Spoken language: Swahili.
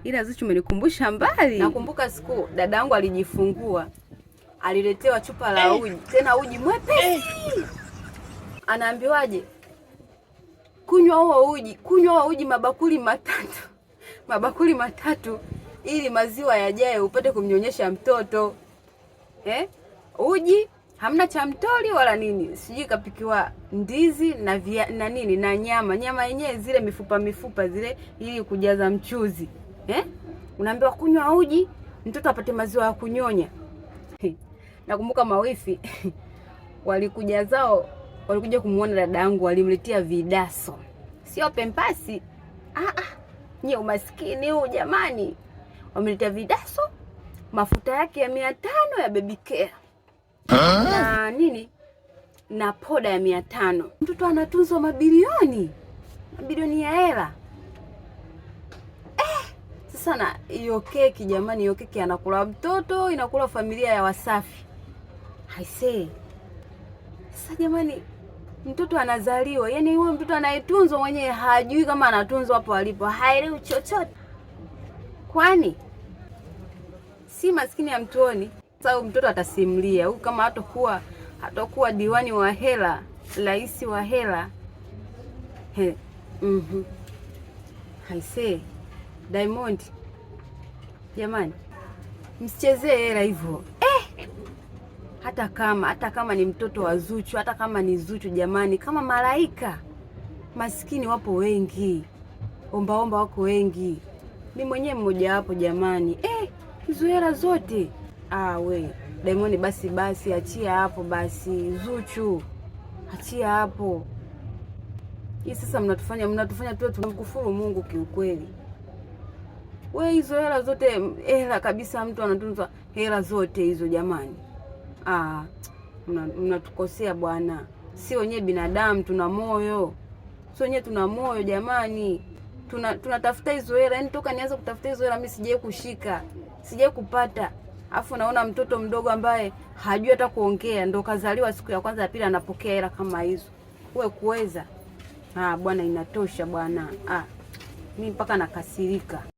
ila Zuchu umenikumbusha mbali. Nakumbuka siku dadangu alijifungua, aliletewa chupa la uji, tena uji mwepesi. Anaambiwaje? Kunywa huo uji mabakuli matatu ili maziwa yajae upate kumnyonyesha mtoto. Uji hamna cha mtoli wala nini, sijui kapikiwa ndizi na nini na nyama yenyewe zile mifupa zile ili kujaza mchuzi. Unaambiwa kunywa uji mtoto apate maziwa ya kunyonya. Nakumbuka mawifi walikuja kumuona dada yangu, walimletea vidaso, sio pempasi. Nye umaskini huu jamani. Wameletea vidaso, mafuta yake ya 500 ya baby care na nini na poda ya 500. Mtoto anatunzwa mabilioni ya hela. Sasa na hiyo keki jamani, hiyo keki anakula mtoto, inakula familia ya Wasafi. I say, sasa jamani, mtoto anazaliwa, yani huyo mtoto anayetunzwa mwenyewe hajui kama anatunzwa hapo alipo, haelewi chochote. Kwani si maskini ya mtoni? Sasa mtoto atasimulia huyu kama hatakuwa diwani wa hela, rais wa hela. I say, Diamond jamani, msichezee hela hivyo. Hata kama ni mtoto wa Zuchu, hata kama ni Zuchu jamani, kama malaika. Maskini wapo wengi, ombaomba wako wengi, ni mwenyewe mmoja wapo jamani. Hizo hela zote. We Diamond, basi achia hapo basi. Zuchu achia hapo. Hii sasa mnatufanya tu tunamkufuru Mungu kiukweli. We hizo hela zote, hela kabisa, mtu anatunzwa hela zote hizo jamani. Mnatukosea bwana. Si wenyewe binadamu tuna moyo. Si wenyewe tuna moyo jamani. Tunatafuta hizo hela. Yaani toka nianza kutafuta hizo hela mimi sijawahi kushika, sijawahi kupata. Alafu naona mtoto mdogo ambaye hajui hata kuongea ndo kazaliwa siku ya kwanza ya pili anapokea hela kama hizo. Wewe kuweza? Bwana inatosha bwana. Mimi mpaka nakasirika.